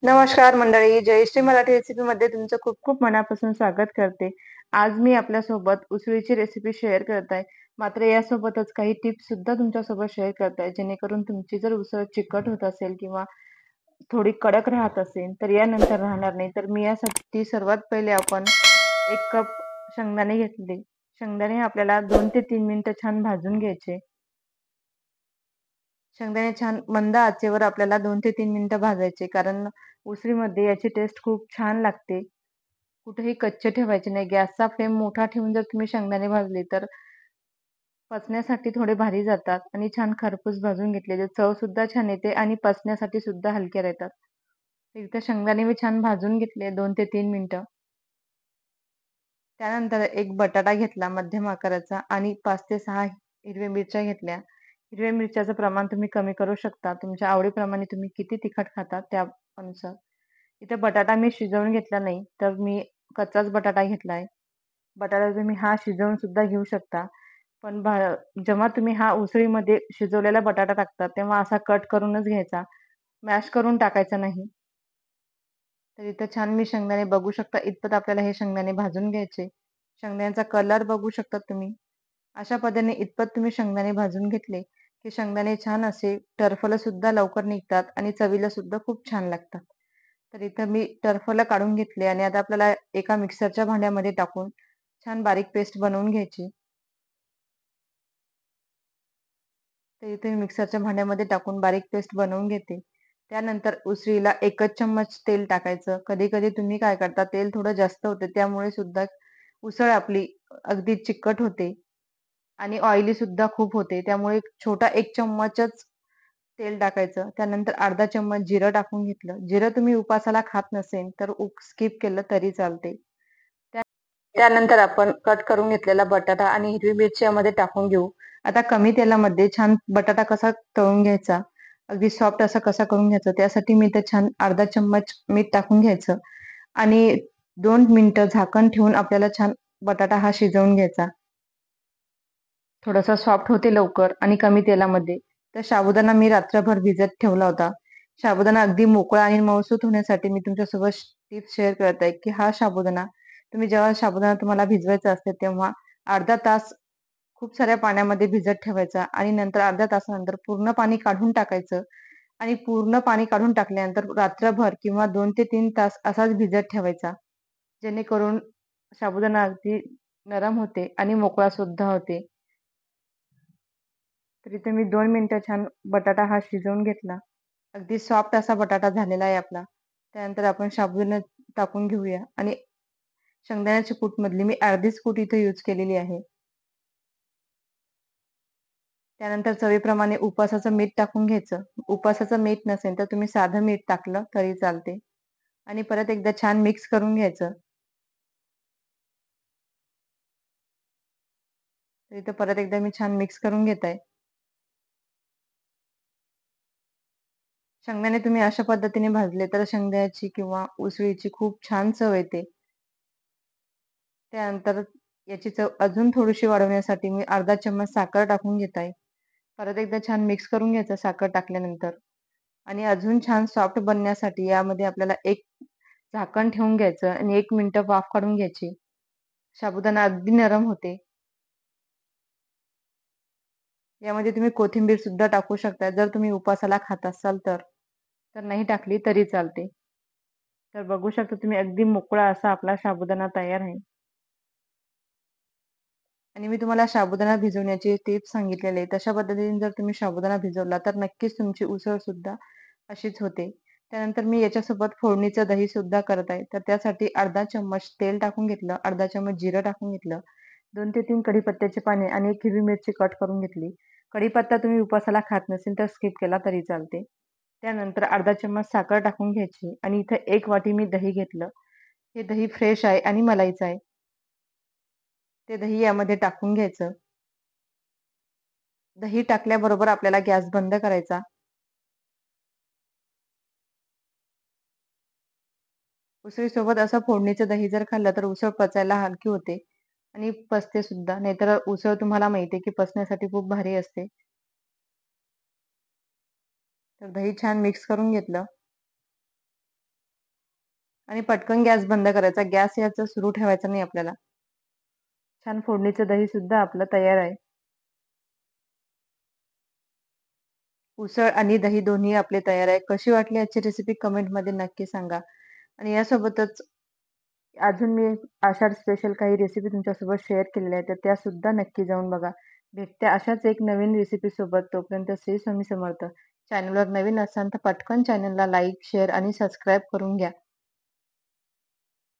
नमस्कार मंडळी, जयश्री मराठी रेसिपीमध्ये तुमचं खूप खूप मनापासून स्वागत करते. आज मी आपल्यासोबत उसळीची रेसिपी शेअर करत आहे. मात्र यासोबतच काही टिप्स सुद्धा तुमच्यासोबत शेअर करत आहे, जेणेकरून तुमची जर उसळ चिकट होत असेल किंवा थोडी कडक राहत असेल, तर यानंतर राहणार नाही. तर मी यासाठी सर्वात पहिले आपण 1 कप शेंगदाणे घेतले. शेंगदाणे आपल्याला 2 ते 3 मिनिटं छान भाजून घ्यायचे. शेंगदाणे छान मंद आचेवर आपल्याला 2 ते 3 मिनिटं भाजायचे. कारण उसळीमध्ये याची टेस्ट खूप छान लागते. कुठेही कच्चे ठेवायचे नाही. गॅसचा फ्लेम मोठा ठेवून जर तुम्ही शेंगदाणे भाजले, तर पचण्यासाठी थोडे भारी जातात आणि छान खरपूस भाजून घेतले चव सुद्धा छान येते आणि पचण्यासाठी सुद्धा हलके राहतात. तर इथे शेंगदाणे मी छान भाजून घेतले 2 ते 3 मिनिटं. त्यानंतर एक बटाटा घेतला मध्यम आकाराचा आणि 5 ते 6 हिरव्या मिरच्या घेतल्या. हिरव्या मिरच्याचं प्रमाण तुम्ही कमी करू शकता. तुमच्या आवडीप्रमाणे तुम्ही किती तिखट खाता त्यानुसार. इथे बटाटा मी शिजवून घेतला नाही, तर मी कच्चाच बटाटा घेतलाय. बटाटा तुम्ही हा शिजवून सुद्धा घेऊ शकता. पण जेव्हा तुम्ही हा उसळीमध्ये शिजवलेला बटाटा टाकता, तेव्हा असा कट करूनच घ्यायचा. मॅश करून टाकायचा नाही. तर इथं छान मी शेंगदाणे बघू शकता इतपत आपल्याला हे शेंगदाणे भाजून घ्यायचे. शेंगदाण्याचा कलर बघू शकता तुम्ही. अशा पद्धतीने इतपत तुम्ही शेंगदाणे भाजून घेतले, की शेंगदाणे छान असे टरफलं सुद्धा लवकर निघतात आणि चवीला सुद्धा खूप छान लागतात. तर इथं मी टरफलं काढून घेतले आणि आता आपल्याला एका मिक्सरच्या भांड्यामध्ये टाकून छान बारीक पेस्ट बनवून घ्यायची. तर इथे मिक्सरच्या भांड्यामध्ये टाकून बारीक पेस्ट बनवून घेते. त्यानंतर उसळीला 1च चम्मच तेल टाकायचं. कधी-कधी तुम्ही काय करता तेल थोडं जास्त होते त्यामुळे सुद्धा उसळ आपली अगदी चिकट होते आणि ऑइली सुद्धा खूप होते. त्यामुळे छोटा 1 चम्मचच तेल टाकायचं. त्यानंतर अर्धा चम्मच जिरं टाकून घेतलं. जिरं तुम्ही उपासाला खात नसेल तर स्किप केलं तरी चालते. त्यानंतर आपण कट करून घेतलेला बटाटा आणि हिरवी मिरची यामध्ये टाकून घेऊ. आता कमी तेलामध्ये छान बटाटा कसा तळून घ्यायचा, अगदी सॉफ्ट असा कसा करून घ्यायचा, त्यासाठी मी इथे छान अर्धा चम्मच मीठ टाकून घ्यायचं आणि 2 मिनिटं झाकण ठेवून आपल्याला छान बटाटा हा शिजवून घ्यायचा. थोडासा सॉफ्ट होते लवकर आणि कमी तेलामध्ये. तर साबुदाणा मी रात्रभर भिजत ठेवला होता. साबुदाणा अगदी मोकळा आणि मऊसूत होण्यासाठी मी तुमच्यासोबत टिप्स शेअर करत आहे, की हा साबुदाणा तुम्ही जेव्हा साबुदाणा तुम्हाला भिजवायचा असते, तेव्हा अर्धा तास खूप साऱ्या पाण्यामध्ये भिजत ठेवायचा आणि नंतर अर्ध्या तासानंतर पूर्ण पाणी काढून टाकायचं आणि पूर्ण पाणी काढून टाकल्यानंतर रात्रभर किंवा 2 ते 3 तास असाच भिजत ठेवायचा. जेणेकरून साबुदाणा अगदी नरम होते आणि मोकळा सुद्धा होते. तर इथे मी 2 मिनिटं छान बटाटा हा शिजवून घेतला. अगदी सॉफ्ट असा बटाटा झालेला आहे आपला. त्यानंतर आपण साबुदाणा टाकून घेऊया आणि शेंगदाण्याची कूटमधली मी अर्धीच कूट इथे यूज केलेली आहे. त्यानंतर चवीप्रमाणे उपासाचं मीठ टाकून घ्यायचं. उपासाचं मीठ नसेल तर तुम्ही साधं मीठ टाकलं तरी चालते आणि परत एकदा छान मिक्स करून घ्यायचं. तर इथं परत एकदा मी छान मिक्स करून घेत आहे. शेंगदाणे तुम्ही अशा पद्धतीने भाजले तर शेंगदाण्याची किंवा उसळीची खूप छान चव येते. त्यानंतर याची चव अजून थोडीशी वाढवण्यासाठी मी अर्धा चम्मच साखर टाकून घेत आहे. परत एकदा छान मिक्स करून घ्यायचं साखर टाकल्यानंतर आणि अजून छान सॉफ्ट बनण्यासाठी यामध्ये आपल्याला एक झाकण ठेवून घ्यायचं आणि 1 मिनिटं वाफ काढून घ्यायची. साबुदाणा अगदी नरम होते. यामध्ये तुम्ही कोथिंबीर सुद्धा टाकू शकता जर तुम्ही उपासाला खात असाल तर. तर नाही टाकली तरी चालते. तर बघू शकता तुम्ही अगदी मोकळा असा आपला साबुदाणा तयार आहे. आणि मी तुम्हाला साबुदाणा भिजवण्याचे टिप्स सांगितलेले आहे. तशा पद्धतीने जर तुम्ही साबुदाणा भिजवला तर नक्कीच तुमची उसळ सुद्धा अशीच होते. त्यानंतर मी याच्यासोबत फोडणीचं दही सुद्धा करत आहे. तर त्यासाठी अर्धा चम्मच तेल टाकून घेतलं, अर्धा चम्मच जिरं टाकून घेतलं, 2 ते 3 कढीपत्त्याचे पाने आणि 1 हिरवी मिरची कट करून घेतली. कढीपत्ता तुम्ही उपासाला खात नसेल तर स्किप केला तरी चालते. त्यानंतर अर्धा चम्मच साखर टाकून घ्यायची आणि इथे 1 वाटी मी दही घेतलं. हे दही फ्रेश आहे आणि मलाईचं आहे. ते दही यामध्ये टाकून घ्यायचं. दही टाकल्याबरोबर आपल्याला गॅस बंद करायचा. उसळीसोबत असं फोडणीचं दही जर खाल्लं तर उसळ पचायला हलकी होते आणि पचते सुद्धा. नाहीतर उसळ तुम्हाला माहिती आहे की पचण्यासाठी खूप भारी असते. तर दही छान मिक्स करून घेतलं. आणि पटकन गॅस बंद करायचा. गॅस याचा सुरू ठेवायचा नाही आपल्याला. छान फोडणीचं दही सुद्धा आपलं तयार आहे. उसळ आणि दही दोन्ही आपले तयार आहे. कशी वाटली आजची रेसिपी कमेंटमध्ये नक्की सांगा. आणि यासोबतच अजून मी आषाढ स्पेशल काही रेसिपी तुमच्यासोबत शेअर केलेल्या आहेत, तर त्या सुद्धा नक्की जाऊन बघा. भेटते अशाच एक नवीन रेसिपी सोबत. तोपर्यंत श्री स्वामी समर्थ. चॅनलवर नवीन असाल तर पटकन चॅनलला लाईक, शेअर आणि सबस्क्राईब करून घ्या.